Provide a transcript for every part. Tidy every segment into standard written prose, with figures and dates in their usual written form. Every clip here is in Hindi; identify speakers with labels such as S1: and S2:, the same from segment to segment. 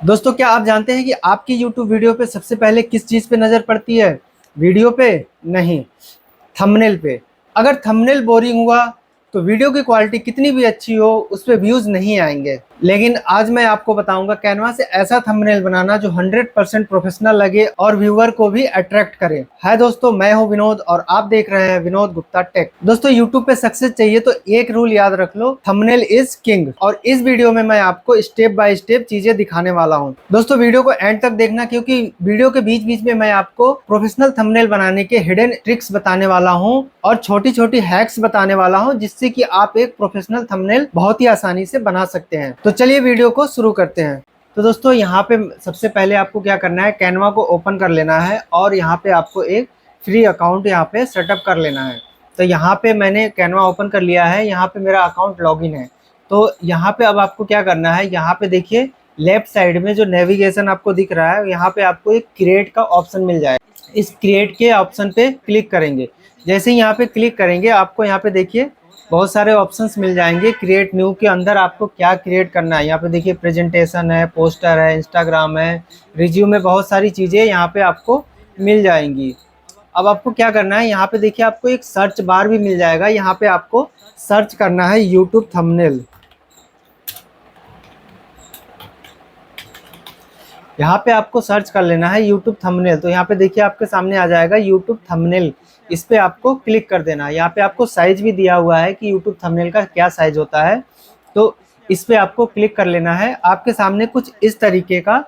S1: दोस्तों, क्या आप जानते हैं कि आपकी YouTube वीडियो पे सबसे पहले किस चीज़ पे नज़र पड़ती है? वीडियो पे नहीं, थंबनेल पे। अगर थंबनेल बोरिंग हुआ तो वीडियो की क्वालिटी कितनी भी अच्छी हो उस पे व्यूज़ नहीं आएंगे। लेकिन आज मैं आपको बताऊंगा कैनवा से ऐसा थंबनेल बनाना जो 100% प्रोफेशनल लगे और व्यूअर को भी अट्रैक्ट करे। हाय दोस्तों, मैं हूं विनोद और आप देख रहे हैं विनोद गुप्ता टेक। दोस्तों, यूट्यूब पे सक्सेस चाहिए तो एक रूल याद रख लो, थंबनेल इज किंग। और इस वीडियो में मैं आपको स्टेप बाय स्टेप चीजें दिखाने वाला हूं। दोस्तों, वीडियो को एंड तक देखना, क्योंकि वीडियो के बीच बीच में मैं आपको प्रोफेशनल थंबनेल बनाने के हिडन ट्रिक्स बताने वाला हूं और छोटी छोटी हैक्स बताने वाला हूं, जिससे कि आप एक प्रोफेशनल थंबनेल बहुत ही आसानी से बना सकते हैं। तो चलिए वीडियो को शुरू करते हैं। तो दोस्तों, यहाँ पे सबसे पहले आपको क्या करना है, कैनवा को ओपन कर लेना है और यहाँ पे आपको एक फ्री अकाउंट यहाँ पे सेटअप कर लेना है। तो यहाँ पे मैंने कैनवा ओपन कर लिया है, यहाँ पे मेरा अकाउंट लॉगिन है। तो यहाँ पे अब आपको क्या करना है, यहाँ पे देखिए लेफ्ट साइड में जो नेविगेशन आपको दिख रहा है, यहाँ पे आपको एक क्रिएट का ऑप्शन मिल जाएगा। इस क्रिएट के ऑप्शन पे क्लिक करेंगे। जैसे ही यहाँ पे क्लिक करेंगे, आपको यहाँ पे देखिए बहुत सारे ऑप्शंस मिल जाएंगे। क्रिएट न्यू के अंदर आपको क्या क्रिएट करना है, यहाँ पे देखिए प्रेजेंटेशन है, पोस्टर है, इंस्टाग्राम है, रिज्यूम में, बहुत सारी चीज़ें यहाँ पे आपको मिल जाएंगी। अब आपको क्या करना है, यहाँ पे देखिए आपको एक सर्च बार भी मिल जाएगा। यहाँ पे आपको सर्च करना है यूट्यूब थंबनेल। यहाँ पे आपको सर्च कर लेना है यूट्यूब थंबनेल। तो यहाँ पे देखिए आपके सामने आ जाएगा यूट्यूब थंबनेल। इस पे आपको क्लिक कर देना है। यहाँ पे आपको साइज भी दिया हुआ है कि यूट्यूब थंबनेल का क्या साइज होता है। तो इस पे आपको क्लिक कर लेना है। आपके सामने कुछ इस तरीके का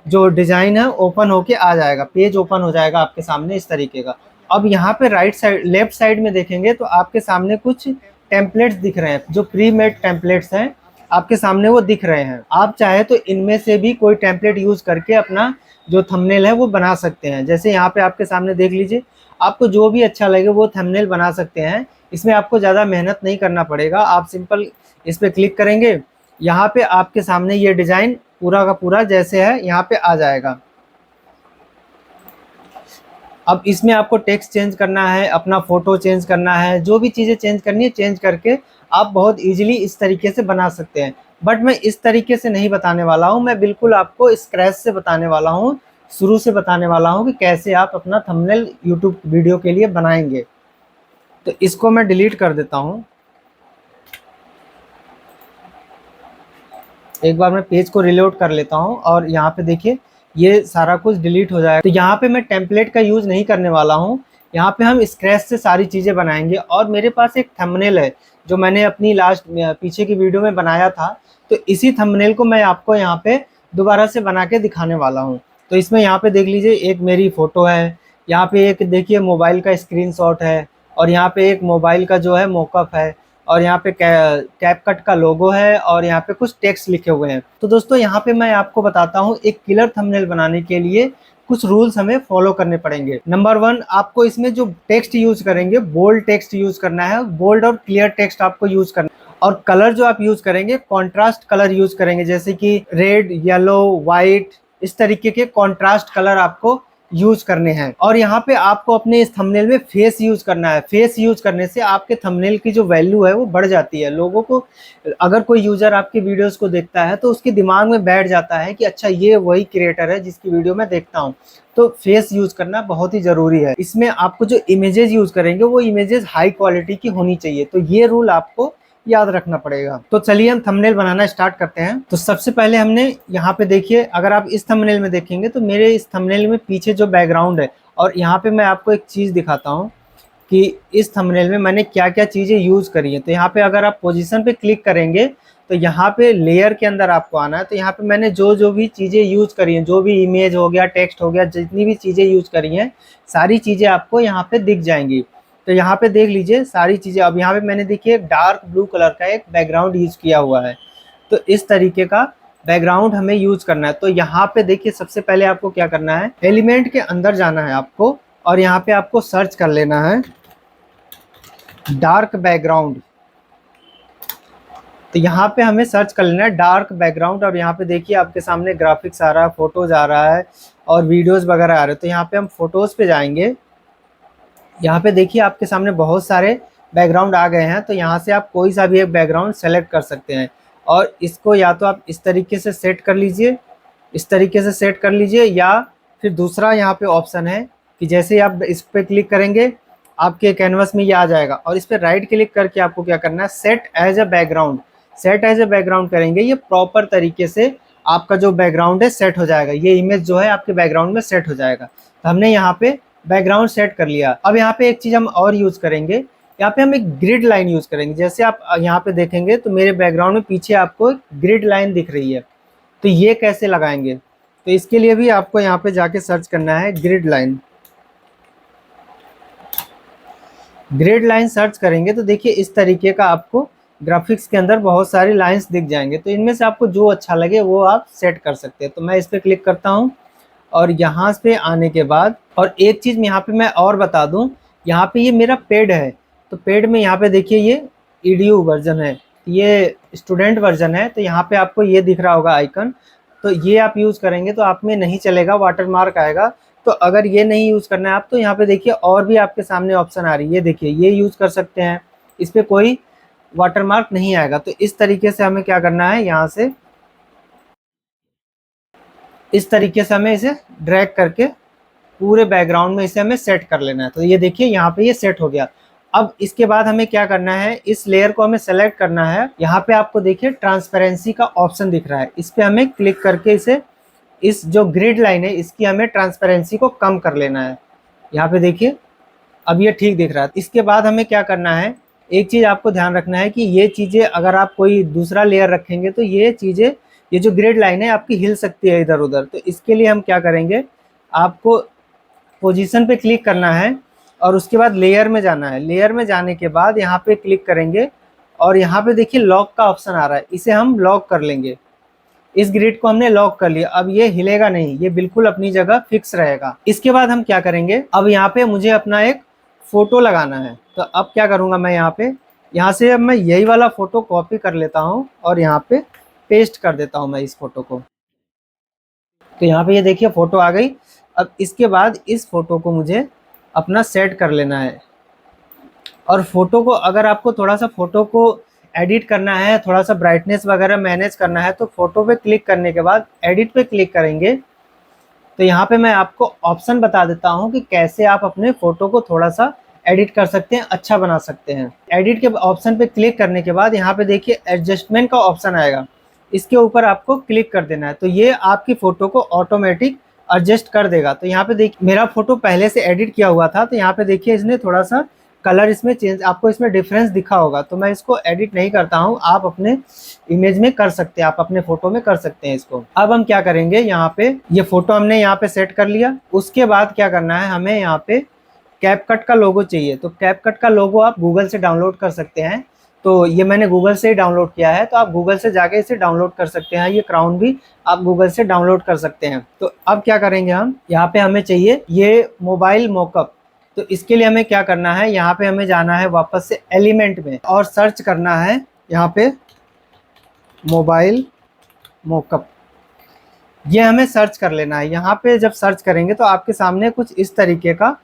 S1: जो डिज़ाइन है ओपन होके आ जाएगा, पेज ओपन हो जाएगा आपके सामने इस तरीके का। अब यहाँ पे राइट साइड, लेफ्ट साइड में देखेंगे तो आपके सामने कुछ टेम्पलेट्स दिख रहे हैं, जो प्री मेड टेम्पलेट्स हैं आपके सामने वो दिख रहे हैं। आप चाहे तो इनमें से भी कोई टेम्पलेट यूज़ करके अपना जो थंबनेल है वो बना सकते हैं। जैसे यहाँ पे आपके सामने देख लीजिए, आपको जो भी अच्छा लगे वो थंबनेल बना सकते हैं। इसमें आपको ज़्यादा मेहनत नहीं करना पड़ेगा। आप सिंपल इस पर क्लिक करेंगे, यहाँ पे आपके सामने ये डिज़ाइन पूरा का पूरा जैसे है यहाँ पे आ जाएगा। अब इसमें आपको टेक्स्ट चेंज करना है, अपना फ़ोटो चेंज करना है, जो भी चीज़ें चेंज करनी है चेंज करके आप बहुत ईजिली इस तरीके से बना सकते हैं। बट मैं इस तरीके से नहीं बताने वाला हूँ, मैं बिल्कुल आपको स्क्रैच से बताने वाला हूँ, शुरू से बताने वाला हूँ कि कैसे आप अपना थंबनेल यूट्यूब वीडियो के लिए बनाएंगे। तो इसको मैं डिलीट कर देता हूँ। एक बार मैं पेज को रिलोड कर लेता हूँ और यहाँ पे देखिए ये सारा कुछ डिलीट हो जाएगा। तो यहाँ पे मैं टेम्पलेट का यूज़ नहीं करने वाला हूँ। यहाँ पे हम स्क्रैच से सारी चीज़ें बनाएंगे। और मेरे पास एक थंबनेल है जो मैंने अपनी लास्ट पीछे की वीडियो में बनाया था। तो इसी थंबनेल को मैं आपको यहाँ पे दोबारा से बना के दिखाने वाला हूँ। तो इसमें यहाँ पे देख लीजिए, एक मेरी फ़ोटो है, यहाँ पे एक देखिए मोबाइल का स्क्रीनशॉट है, और यहाँ पे एक मोबाइल का जो है मोकअप है, और यहाँ पे कैपकट का लोगो है, और यहाँ पे कुछ टेक्स्ट लिखे हुए हैं। तो दोस्तों, यहाँ पे मैं आपको बताता हूँ एक किलर थंबनेल बनाने के लिए कुछ रूल्स हमें फॉलो करने पड़ेंगे। नंबर 1, आपको इसमें जो टेक्स्ट यूज करेंगे बोल्ड टेक्स्ट यूज करना है। बोल्ड और क्लियर टेक्स्ट आपको यूज करना है। और कलर जो आप यूज करेंगे कॉन्ट्रास्ट कलर यूज करेंगे, जैसे कि रेड, येलो, वाइट, इस तरीके के कॉन्ट्रास्ट कलर आपको यूज करने हैं। और यहाँ पे आपको अपने इस थंबनेल में फेस यूज करना है। फेस यूज करने से आपके थंबनेल की जो वैल्यू है वो बढ़ जाती है। लोगों को, अगर कोई यूजर आपके वीडियोस को देखता है तो उसके दिमाग में बैठ जाता है कि अच्छा ये वही क्रिएटर है जिसकी वीडियो मैं देखता हूँ। तो फेस यूज करना बहुत ही जरूरी है। इसमें आपको जो इमेजेस यूज करेंगे वो इमेजेस हाई क्वालिटी की होनी चाहिए। तो ये रूल आपको याद रखना पड़ेगा। तो चलिए हम थंबनेल बनाना स्टार्ट करते हैं। तो सबसे पहले हमने यहाँ पे देखिए, अगर आप इस थंबनेल में देखेंगे तो मेरे इस थंबनेल में पीछे जो बैकग्राउंड है, और यहाँ पे मैं आपको एक चीज़ दिखाता हूँ कि इस थंबनेल में मैंने क्या क्या चीज़ें यूज़ करी हैं। तो यहाँ पे अगर आप पोजीशन पे क्लिक करेंगे तो यहाँ पे लेयर के अंदर आपको आना है। तो यहाँ पे मैंने जो जो भी चीज़ें यूज़ करी हैं, जो भी इमेज हो गया, टेक्स्ट हो गया, जितनी भी चीज़ें यूज़ करी हैं सारी चीज़ें आपको यहाँ पे दिख जाएंगी। तो यहाँ पे देख लीजिए सारी चीज़ें। अब यहाँ पे मैंने देखिए डार्क ब्लू कलर का एक बैकग्राउंड यूज़ किया हुआ है। तो इस तरीके का बैकग्राउंड हमें यूज़ करना है। तो यहाँ पे देखिए सबसे पहले आपको क्या करना है, एलिमेंट के अंदर जाना है आपको, और यहाँ पे आपको सर्च कर लेना है डार्क बैकग्राउंड। तो यहाँ पे हमें सर्च कर लेना है डार्क बैकग्राउंड। और यहाँ पे देखिए आपके सामने ग्राफिक्स आ रहा है, फोटोज आ रहा है, और वीडियोस वगैरह आ रहे हैं। तो यहाँ पे हम फोटोज़ पे जाएंगे। यहाँ पे देखिए आपके सामने बहुत सारे बैकग्राउंड आ गए हैं। तो यहाँ से आप कोई सा भी एक बैकग्राउंड सेलेक्ट कर सकते हैं, और इसको या तो आप इस तरीके से सेट कर लीजिए, इस तरीके से सेट कर लीजिए। या फिर दूसरा यहाँ पे ऑप्शन है कि जैसे आप इस पे क्लिक करेंगे आपके कैनवस में ये आ जाएगा, और इस पे राइट क्लिक करके आपको क्या करना है, set as a background. Set as a background करेंगे, ये प्रॉपर तरीके से आपका जो बैकग्राउंड है सेट हो जाएगा, ये इमेज जो है आपके बैकग्राउंड में सेट हो जाएगा। तो हमने यहाँ पे बैकग्राउंड सेट कर लिया। अब यहाँ पे एक चीज़ हम और यूज़ करेंगे, यहाँ पे हम एक ग्रिड लाइन यूज़ करेंगे। जैसे आप यहाँ पे देखेंगे तो मेरे बैकग्राउंड में पीछे आपको ग्रिड लाइन दिख रही है, तो ये कैसे लगाएंगे, तो इसके लिए भी आपको यहाँ पे जाके सर्च करना है grid line. Grid line search करेंगे तो देखिए इस तरीके का आपको ग्राफिक्स के अंदर बहुत सारी लाइंस दिख जाएंगे, तो इनमें से आपको जो अच्छा लगे वो आप सेट कर सकते हैं। तो मैं इस पर क्लिक करता हूँ, और यहाँ पे आने के बाद, और एक चीज़ यहाँ पे मैं और बता दूँ, यहाँ पे ये मेरा पेड है, तो पेड में यहाँ पे देखिए ये ईडीयू वर्जन है, ये स्टूडेंट वर्जन है, तो यहाँ पे आपको ये दिख रहा होगा आइकन, तो ये आप यूज़ करेंगे तो आप में नहीं चलेगा, वाटर मार्क आएगा। तो अगर ये नहीं यूज़ करना है आप, तो यहाँ पे देखिए और भी आपके सामने ऑप्शन आ रही है, ये देखिए ये यूज़ कर सकते हैं, इस पर कोई वाटर मार्क नहीं आएगा। तो इस तरीके से हमें क्या करना है, यहाँ से इस तरीके से हमें इसे ड्रैग करके पूरे बैकग्राउंड में इसे हमें सेट कर लेना है। तो ये देखिए यहाँ पे ये सेट हो गया। अब इसके बाद हमें क्या करना है, इस लेयर को हमें सेलेक्ट करना है। यहाँ पे आपको देखिए ट्रांसपेरेंसी का ऑप्शन दिख रहा है, इस पे हमें क्लिक करके इसे, इस जो ग्रिड लाइन है इसकी हमें ट्रांसपेरेंसी को कम कर लेना है। यहाँ पे देखिए अब ये ठीक दिख रहा है। इसके बाद हमें क्या करना है, एक चीज़ आपको ध्यान रखना है कि ये चीज़ें अगर आप कोई दूसरा लेयर रखेंगे तो ये चीज़ें, ये जो ग्रिड लाइन है आपकी हिल सकती है इधर उधर। तो इसके लिए हम क्या करेंगे, आपको पोजीशन पे क्लिक करना है और उसके बाद लेयर में जाना है। लेयर में जाने के बाद यहाँ पे क्लिक करेंगे, और यहाँ पे देखिए लॉक का ऑप्शन आ रहा है, इसे हम लॉक कर लेंगे। इस ग्रिड को हमने लॉक कर लिया, अब ये हिलेगा नहीं, ये बिल्कुल अपनी जगह फिक्स रहेगा। इसके बाद हम क्या करेंगे, अब यहाँ पे मुझे अपना एक फ़ोटो लगाना है। तो अब क्या करूँगा मैं, यहाँ से अब मैं यही वाला फ़ोटो कॉपी कर लेता हूँ और यहाँ पे पेस्ट कर देता हूँ मैं इस फ़ोटो को। तो यहाँ पे ये देखिए फ़ोटो आ गई। अब इसके बाद इस फ़ोटो को मुझे अपना सेट कर लेना है, और फ़ोटो को अगर आपको थोड़ा सा फ़ोटो को एडिट करना है, थोड़ा सा ब्राइटनेस वगैरह मैनेज करना है, तो फ़ोटो पे क्लिक करने के बाद एडिट पे क्लिक करेंगे। तो यहाँ पे मैं आपको ऑप्शन बता देता हूँ कि कैसे आप अपने फ़ोटो को थोड़ा सा एडिट कर सकते हैं, अच्छा बना सकते हैं। एडिट के ऑप्शन पे क्लिक करने के बाद यहाँ पे देखिए एडजस्टमेंट का ऑप्शन आएगा, इसके ऊपर आपको क्लिक कर देना है। तो ये आपकी फ़ोटो को ऑटोमेटिक एडजस्ट कर देगा। तो यहाँ पे देखिए मेरा फ़ोटो पहले से एडिट किया हुआ था, तो यहाँ पे देखिए इसने थोड़ा सा कलर इसमें चेंज, आपको इसमें डिफरेंस दिखा होगा। तो मैं इसको एडिट नहीं करता हूँ, आप अपने इमेज में कर सकते हैं, आप अपने फ़ोटो में कर सकते हैं इसको। अब हम क्या करेंगे, यहाँ पे ये फ़ोटो हमने यहाँ पे सेट कर लिया। उसके बाद क्या करना है, हमें यहाँ पे कैपकट का लोगो चाहिए। तो कैपकट का लोगो आप गूगल से डाउनलोड कर सकते हैं। तो ये मैंने गूगल से ही डाउनलोड किया है, तो आप गूगल से जाके इसे डाउनलोड कर सकते हैं। ये क्राउन भी आप गूगल से डाउनलोड कर सकते हैं। तो अब क्या करेंगे, हम यहाँ पे हमें चाहिए ये मोबाइल मॉकअप। तो इसके लिए हमें क्या करना है, यहाँ पे हमें जाना है वापस से एलिमेंट में और सर्च करना है यहाँ पे मोबाइल मॉकअप। ये हमें सर्च कर लेना है। यहाँ पे जब सर्च करेंगे तो आपके सामने कुछ इस तरीके का,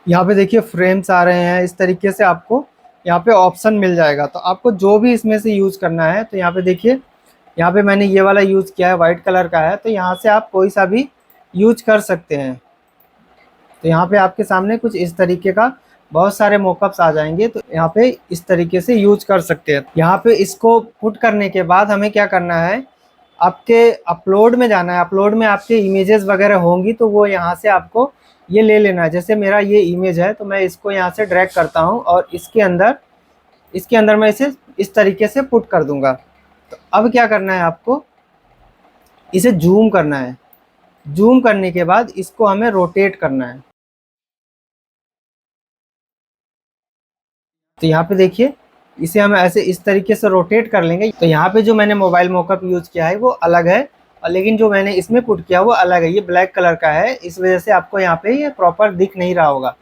S1: यहाँ पे देखिए फ्रेम्स आ रहे हैं, इस तरीके से आपको यहाँ पे ऑप्शन मिल जाएगा। तो आपको जो भी इसमें से यूज़ करना है, तो यहाँ पे देखिए, यहाँ पे मैंने ये वाला यूज़ किया है, वाइट कलर का है, तो यहाँ से आप कोई सा भी यूज कर सकते हैं। तो यहाँ पे आपके सामने कुछ इस तरीके का बहुत सारे मॉकअप्स आ जाएंगे, तो यहाँ पे इस तरीके से यूज कर सकते हैं। यहाँ पे इसको पुट करने के बाद हमें क्या करना है, आपके अपलोड में जाना है। अपलोड में आपके इमेजेस वगैरह होंगी, तो वो यहाँ से आपको ये ले लेना है। जैसे मेरा ये इमेज है, तो मैं इसको यहाँ से ड्रैग करता हूँ और इसके अंदर मैं इसे इस तरीके से पुट कर दूंगा। तो अब क्या करना है, आपको इसे जूम करना है। जूम करने के बाद इसको हमें रोटेट करना है। तो यहाँ पे देखिए इसे हम ऐसे इस तरीके से रोटेट कर लेंगे। तो यहाँ पे जो मैंने मोबाइल मॉकअप यूज़ किया है वो अलग है, और लेकिन जो मैंने इसमें पुट किया वो अलग है। ये ब्लैक कलर का है, इस वजह से आपको यहाँ पे ये प्रॉपर दिख नहीं रहा होगा।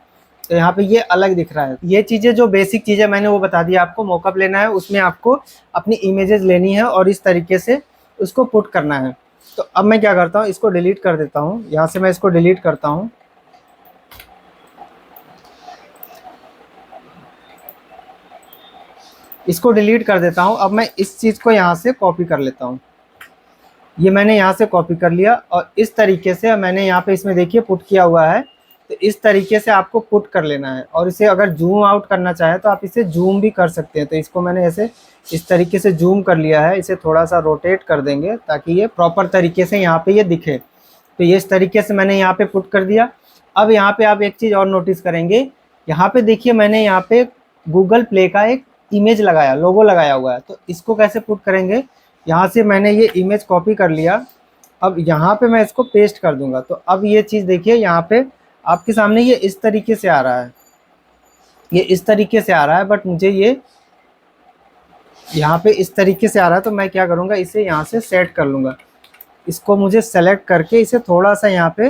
S1: तो यहाँ पे ये अलग दिख रहा है। ये चीज़ें जो बेसिक चीज़ें मैंने वो बता दी आपको। मॉकअप लेना है, उसमें आपको अपनी इमेजेस लेनी है और इस तरीके से उसको पुट करना है। तो अब मैं क्या करता हूँ, इसको डिलीट कर देता हूँ। यहाँ से मैं इसको डिलीट करता हूँ। इसको डिलीट कर देता हूँ। अब मैं इस चीज़ को यहाँ से कॉपी कर लेता हूँ। ये मैंने यहाँ से कॉपी कर लिया और इस तरीके से मैंने यहाँ पे इसमें देखिए पुट किया हुआ है। तो इस तरीके से आपको पुट कर लेना है और इसे अगर जूम आउट करना चाहे तो आप इसे जूम भी कर सकते हैं। तो इसको मैंने ऐसे इस तरीके से जूम कर लिया है। इसे थोड़ा सा रोटेट कर देंगे ताकि ये प्रॉपर तरीके से यहाँ पे ये दिखे। तो ये इस तरीके से मैंने यहाँ पे पुट कर दिया। अब यहाँ पे आप एक चीज़ और नोटिस करेंगे, यहाँ पे देखिए मैंने यहाँ पे गूगल प्ले का एक इमेज लगाया, लोगो लगाया हुआ है। तो इसको कैसे पुट करेंगे, यहाँ से मैंने ये इमेज कॉपी कर लिया। अब यहाँ पे मैं इसको पेस्ट कर दूंगा। तो अब ये चीज़ देखिए यहाँ पे आपके सामने ये इस तरीके से आ रहा है, ये इस तरीके से आ रहा है, बट मुझे ये यहाँ पे इस तरीके से आ रहा है। तो मैं क्या करूँगा, इसे यहाँ से सेट कर लूँगा। इसको मुझे सेलेक्ट करके इसे थोड़ा सा यहाँ पे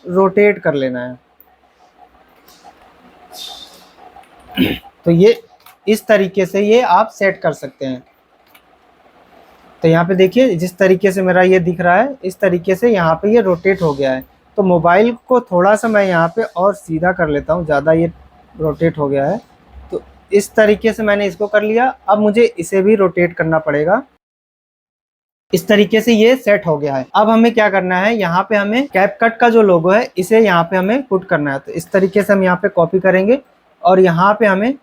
S1: रोटेट कर लेना है। तो ये इस तरीके से ये आप सेट कर सकते हैं। तो यहाँ पे देखिए जिस तरीके से मेरा ये दिख रहा है, इस तरीके से यहाँ पे ये रोटेट हो गया है। तो मोबाइल को थोड़ा सा मैं यहाँ पे और सीधा कर लेता हूँ, ज़्यादा ये रोटेट हो गया है। तो इस तरीके से मैंने इसको कर लिया। अब मुझे इसे भी रोटेट करना पड़ेगा। इस तरीके से ये सेट हो गया है। अब हमें क्या करना है, यहाँ पे हमें कैपकट का जो लोगो है इसे यहाँ पे हमें पुट करना है। तो इस तरीके से हम यहाँ पे कॉपी करेंगे और यहाँ पे हमें,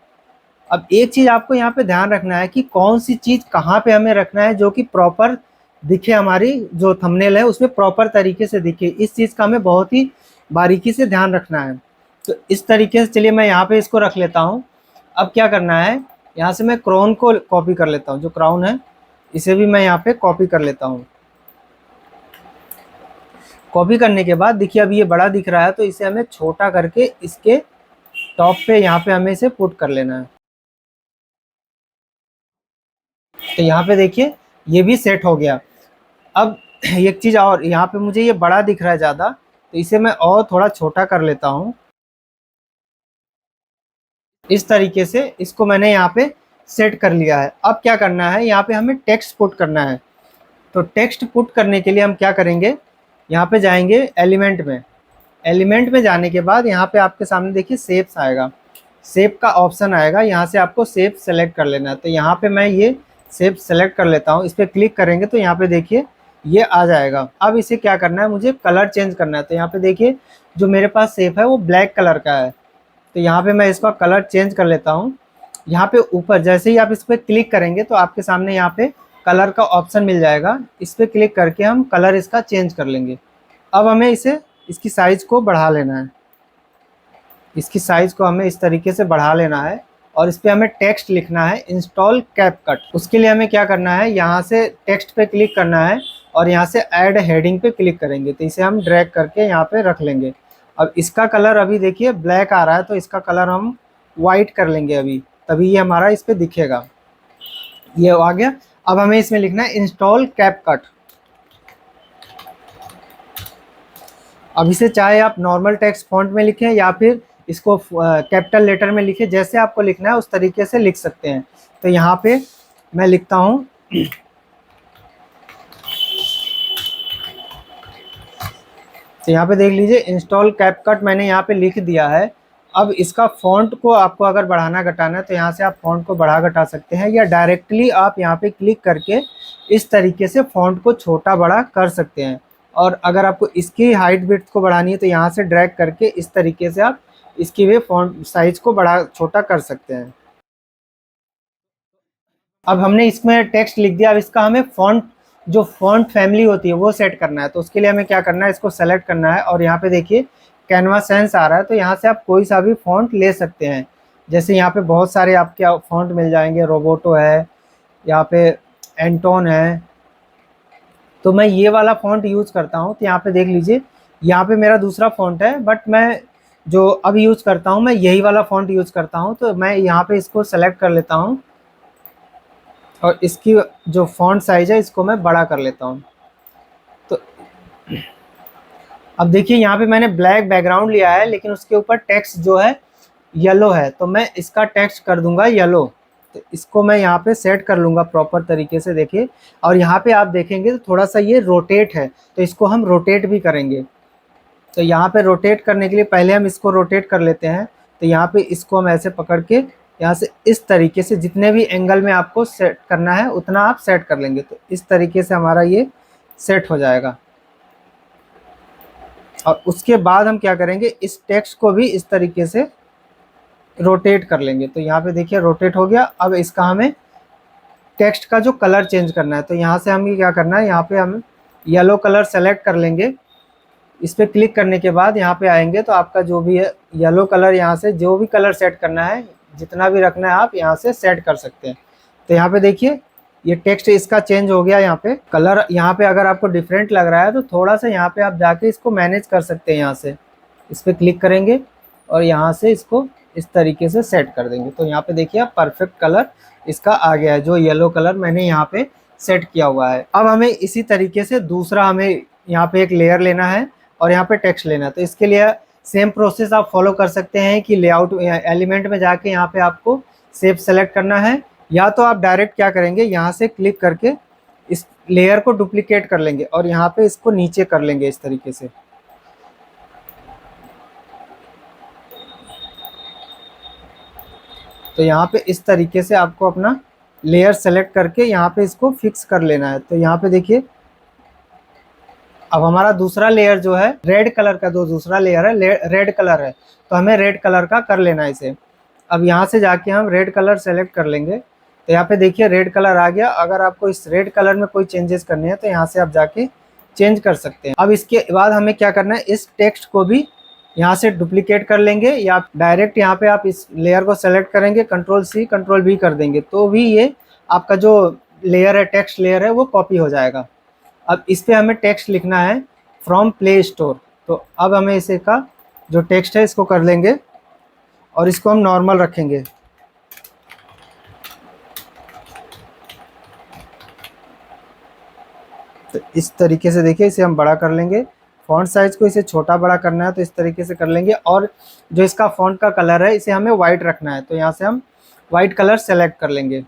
S1: अब एक चीज़ आपको यहाँ पे ध्यान रखना है कि कौन सी चीज़ कहाँ पे हमें रखना है जो कि प्रॉपर दिखे, हमारी जो थंबनेल है उसमें प्रॉपर तरीके से दिखे। इस चीज़ का हमें बहुत ही बारीकी से ध्यान रखना है। तो इस तरीके से चलिए मैं यहाँ पे इसको रख लेता हूँ। अब क्या करना है, यहाँ से मैं क्राउन को कॉपी कर लेता हूँ, जो क्राउन है इसे भी मैं यहाँ पे कॉपी कर लेता हूँ। कॉपी करने के बाद देखिए अब ये बड़ा दिख रहा है, तो इसे हमें छोटा करके इसके टॉप पे यहाँ पे हमें इसे पुट कर लेना है। तो यहाँ पे देखिए ये भी सेट हो गया। अब एक चीज़ और, यहाँ पे मुझे ये बड़ा दिख रहा है ज़्यादा, तो इसे मैं और थोड़ा छोटा कर लेता हूँ। इस तरीके से इसको मैंने यहाँ पे सेट कर लिया है। अब क्या करना है, यहाँ पे हमें टेक्स्ट पुट करना है। तो टेक्स्ट पुट करने के लिए हम क्या करेंगे, यहाँ पे जाएंगे एलिमेंट में। एलिमेंट में जाने के बाद यहाँ पे आपके सामने देखिए शेप्स आएगा, शेप का ऑप्शन आएगा। यहाँ से आपको शेप सेलेक्ट कर लेना है। तो यहाँ पे मैं ये शेप सेलेक्ट कर लेता हूँ। इस पर क्लिक करेंगे तो यहाँ पे देखिए ये आ जाएगा। अब इसे क्या करना है, मुझे कलर चेंज करना है। तो यहाँ पे देखिए जो मेरे पास शेप है वो ब्लैक कलर का है। तो यहाँ पे मैं इसका कलर चेंज कर लेता हूँ। यहाँ पे ऊपर जैसे ही आप इस पर क्लिक करेंगे तो आपके सामने यहाँ पे कलर का ऑप्शन मिल जाएगा। इस पर क्लिक करके हम कलर इसका चेंज कर लेंगे। अब हमें इसे, इसकी साइज़ को बढ़ा लेना है। इसकी साइज़ को हमें इस तरीके से बढ़ा लेना है और इस पर हमें टेक्स्ट लिखना है, इंस्टॉल कैपकट। उसके लिए हमें क्या करना है, यहाँ से टेक्स्ट पे क्लिक करना है और यहाँ से ऐड हेडिंग पे क्लिक करेंगे। तो इसे हम ड्रैग करके यहाँ पे रख लेंगे। अब इसका कलर अभी देखिए ब्लैक आ रहा है, तो इसका कलर हम वाइट कर लेंगे अभी, तभी ये हमारा इस पर दिखेगा। ये आ गया। अब हमें इसमें लिखना है इंस्टॉल कैपकट। अब इसे चाहे आप नॉर्मल टेक्स्ट फॉन्ट में लिखें या फिर इसको कैपिटल लेटर में लिखें, जैसे आपको लिखना है उस तरीके से लिख सकते हैं। तो यहाँ पे मैं लिखता हूँ तो यहाँ पे देख लीजिए इंस्टॉल कैपकट मैंने यहाँ पे लिख दिया है। अब इसका फ़ॉन्ट को आपको अगर बढ़ाना घटाना है तो यहाँ से आप फ़ॉन्ट को बढ़ा घटा सकते हैं, या डायरेक्टली आप यहाँ पे क्लिक करके इस तरीके से फ़ॉन्ट को छोटा बड़ा कर सकते हैं। और अगर आपको इसकी हाइट विड्थ को बढ़ानी है तो यहाँ से ड्रैग करके इस तरीके से आप इसकी भी फ़ॉन्ट साइज़ को बड़ा छोटा कर सकते हैं। अब हमने इसमें टेक्स्ट लिख दिया। अब इसका हमें फ़ॉन्ट, जो फ़ॉन्ट फैमिली होती है वो सेट करना है। तो उसके लिए हमें क्या करना है, इसको सेलेक्ट करना है और यहाँ पे देखिए कैनवा सेंस आ रहा है। तो यहाँ से आप कोई सा भी फ़ॉन्ट ले सकते हैं। जैसे यहाँ पे बहुत सारे आपके फ़ॉन्ट मिल जाएंगे, रोबोटो है, यहाँ पे एंटोन है। तो मैं ये वाला फ़ॉन्ट यूज़ करता हूँ। तो यहाँ पे देख लीजिए यहाँ पे मेरा दूसरा फ़ॉन्ट है, बट मैं जो अब यूज़ करता हूँ मैं यही वाला फ़ॉन्ट यूज़ करता हूँ। तो मैं यहाँ पे इसको सेलेक्ट कर लेता हूँ और इसकी जो फ़ॉन्ट साइज़ है इसको मैं बड़ा कर लेता हूँ। तो अब देखिए यहाँ पे मैंने ब्लैक बैकग्राउंड लिया है, लेकिन उसके ऊपर टेक्स्ट जो है येलो है, तो मैं इसका टेक्स्ट कर दूंगा येलो। तो इसको मैं यहाँ पे सेट कर लूँगा प्रॉपर तरीके से, देखिए। और यहाँ पे आप देखेंगे तो थोड़ा सा ये रोटेट है, तो इसको हम रोटेट भी करेंगे। तो यहाँ पे रोटेट करने के लिए पहले हम इसको रोटेट कर लेते हैं। तो यहाँ पे इसको हम ऐसे पकड़ के यहाँ से इस तरीके से जितने भी एंगल में आपको सेट करना है उतना आप सेट कर लेंगे। तो इस तरीके से हमारा ये सेट हो जाएगा। और उसके बाद हम क्या करेंगे, इस टेक्स्ट को भी इस तरीके से रोटेट कर लेंगे। तो यहाँ पे देखिए रोटेट हो गया। अब इसका हमें टेक्स्ट का जो कलर चेंज करना है, तो यहाँ से हमें क्या करना है, यहाँ पे हम येलो कलर सेलेक्ट कर लेंगे। इस पर क्लिक करने के बाद यहाँ पे आएंगे तो आपका जो भी है येलो कलर, यहाँ से जो भी कलर सेट करना है, जितना भी रखना है आप यहाँ से सेट कर सकते हैं। तो यहाँ पे देखिए ये टेक्स्ट इसका चेंज हो गया। यहाँ पे कलर, यहाँ पे अगर आपको डिफरेंट लग रहा है तो थोड़ा सा यहाँ पे आप जाके इसको मैनेज कर सकते हैं। यहाँ से इस पर क्लिक करेंगे और यहाँ से इसको इस तरीके से सेट कर देंगे। तो यहाँ पे देखिए आप परफेक्ट कलर इसका आ गया है, जो येलो कलर मैंने यहाँ पे सेट किया हुआ है। अब हमें इसी तरीके से दूसरा हमें यहाँ पे एक लेयर लेना है और यहाँ पे टेक्स्ट लेना है। तो इसके लिए सेम प्रोसेस आप फॉलो कर सकते हैं कि लेआउट एलिमेंट में जाके यहाँ पे आपको शेप सेलेक्ट करना है, या तो आप डायरेक्ट क्या करेंगे, यहाँ से क्लिक करके इस लेयर को डुप्लीकेट कर लेंगे और यहाँ पे इसको नीचे कर लेंगे इस तरीके से। तो यहाँ पे इस तरीके से आपको अपना लेयर सेलेक्ट करके यहाँ पे इसको फिक्स कर लेना है। तो यहाँ पे देखिए अब हमारा दूसरा लेयर जो है रेड कलर का, जो दूसरा लेयर है रेड कलर है, तो हमें रेड कलर का कर लेना है इसे। अब यहाँ से जाके हम रेड कलर सेलेक्ट कर लेंगे। तो यहाँ पे देखिए रेड कलर आ गया। अगर आपको इस रेड कलर में कोई चेंजेस करने हैं तो यहाँ से आप जाके चेंज कर सकते हैं। अब इसके बाद हमें क्या करना है, इस टेक्स्ट को भी यहाँ से डुप्लीकेट कर लेंगे, या डायरेक्ट यहाँ पे आप इस लेयर को सेलेक्ट करेंगे, Ctrl+C Ctrl+V कर देंगे तो भी ये आपका जो लेयर है, टेक्स्ट लेयर है, वो कॉपी हो जाएगा। अब इस पे हमें टेक्स्ट लिखना है फ्रॉम प्ले स्टोर। तो अब हमें इसे का जो टेक्स्ट है इसको कर लेंगे और इसको हम नॉर्मल रखेंगे। तो इस तरीके से देखिए इसे हम बड़ा कर लेंगे। फॉन्ट साइज को इसे छोटा बड़ा करना है तो इस तरीके से कर लेंगे। और जो इसका फॉन्ट का कलर है इसे हमें वाइट रखना है, तो यहाँ से हम वाइट कलर सेलेक्ट कर लेंगे।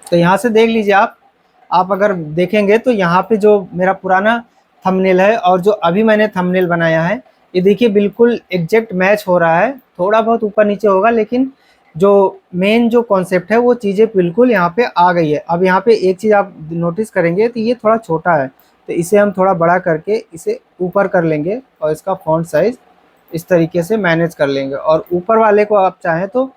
S1: तो यहाँ से देख लीजिए आप अगर देखेंगे तो यहाँ पे जो मेरा पुराना थंबनेल है और जो अभी मैंने थंबनेल बनाया है, ये देखिए बिल्कुल एग्जैक्ट मैच हो रहा है। थोड़ा बहुत ऊपर नीचे होगा लेकिन जो मेन जो कॉन्सेप्ट है वो चीज़ें बिल्कुल यहाँ पे आ गई है। अब यहाँ पे एक चीज़ आप नोटिस करेंगे तो ये थोड़ा छोटा है, तो इसे हम थोड़ा बड़ा करके इसे ऊपर कर लेंगे और इसका फॉन्ट साइज इस तरीके से मैनेज कर लेंगे। और ऊपर वाले को आप चाहें तो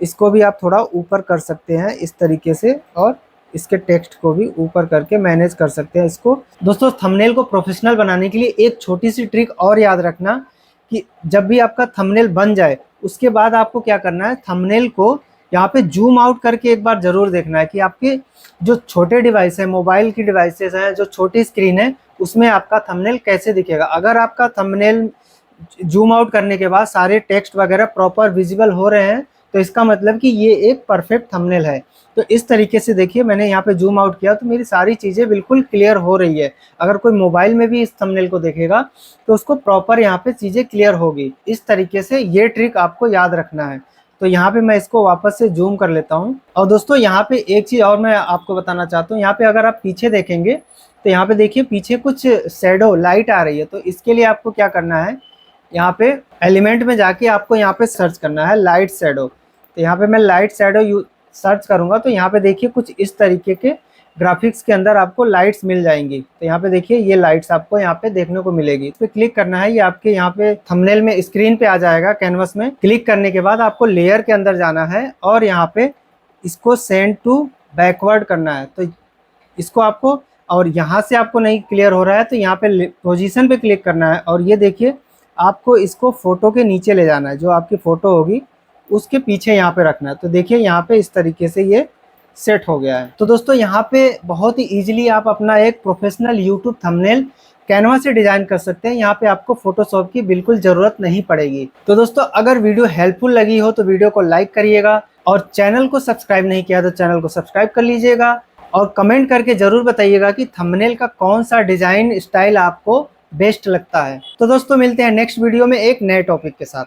S1: इसको भी आप थोड़ा ऊपर कर सकते हैं इस तरीके से, और इसके टेक्स्ट को भी ऊपर करके मैनेज कर सकते हैं इसको। दोस्तों थंबनेल को प्रोफेशनल बनाने के लिए एक छोटी सी ट्रिक और याद रखना कि जब भी आपका थंबनेल बन जाए उसके बाद आपको क्या करना है, थंबनेल को यहाँ पे जूम आउट करके एक बार ज़रूर देखना है कि आपके जो छोटे डिवाइस है, मोबाइल की डिवाइसेस हैं, जो छोटी स्क्रीन है, उसमें आपका थंबनेल कैसे दिखेगा। अगर आपका थंबनेल जूम आउट करने के बाद सारे टेक्स्ट वगैरह प्रॉपर विजिबल हो रहे हैं तो इसका मतलब कि ये एक परफेक्ट थंबनेल है। तो इस तरीके से देखिए मैंने यहाँ पे जूम आउट किया तो मेरी सारी चीज़ें बिल्कुल क्लियर हो रही है। अगर कोई मोबाइल में भी इस थंबनेल को देखेगा तो उसको प्रॉपर यहाँ पे चीज़ें क्लियर होगी। इस तरीके से ये ट्रिक आपको याद रखना है। तो यहाँ पे मैं इसको वापस से जूम कर लेता हूँ। और दोस्तों यहाँ पे एक चीज़ और मैं आपको बताना चाहता हूँ, यहाँ पे अगर आप पीछे देखेंगे तो यहाँ पे देखिए पीछे कुछ शैडो लाइट आ रही है। तो इसके लिए आपको क्या करना है, यहाँ पे एलिमेंट में जाके आपको यहाँ पे सर्च करना है लाइट शैडो। तो यहाँ पे मैं लाइट शैडो सर्च करूँगा तो यहाँ पे देखिए कुछ इस तरीके के ग्राफिक्स के अंदर आपको लाइट्स मिल जाएंगी। तो यहाँ पे देखिए ये लाइट्स आपको यहाँ पे देखने को मिलेगी। इस पे क्लिक करना है, ये आपके यहाँ पे थंबनेल में स्क्रीन पे आ जाएगा कैनवस में। क्लिक करने के बाद आपको लेयर के अंदर जाना है और यहाँ पे इसको सेंड टू बैकवर्ड करना है। तो इसको आपको, और यहाँ से आपको नहीं क्लियर हो रहा है तो यहाँ पे पोजीशन पे क्लिक करना है और ये देखिए आपको इसको फोटो के नीचे ले जाना है, जो आपकी फोटो होगी उसके पीछे यहाँ पे रखना है। तो देखिए यहाँ पे इस तरीके से ये सेट हो गया है। तो दोस्तों यहाँ पे बहुत ही इजीली आप अपना एक प्रोफेशनल यूट्यूब थंबनेल कैनवा से डिजाइन कर सकते हैं। यहाँ पे आपको फोटोशॉप की बिल्कुल ज़रूरत नहीं पड़ेगी। तो दोस्तों अगर वीडियो हेल्पफुल लगी हो तो वीडियो को लाइक करिएगा, और चैनल को सब्सक्राइब नहीं किया तो चैनल को सब्सक्राइब कर लीजिएगा, और कमेंट करके ज़रूर बताइएगा कि थंबनेल का कौन सा डिज़ाइन स्टाइल आपको बेस्ट लगता है। तो दोस्तों मिलते हैं नेक्स्ट वीडियो में एक नए टॉपिक के साथ।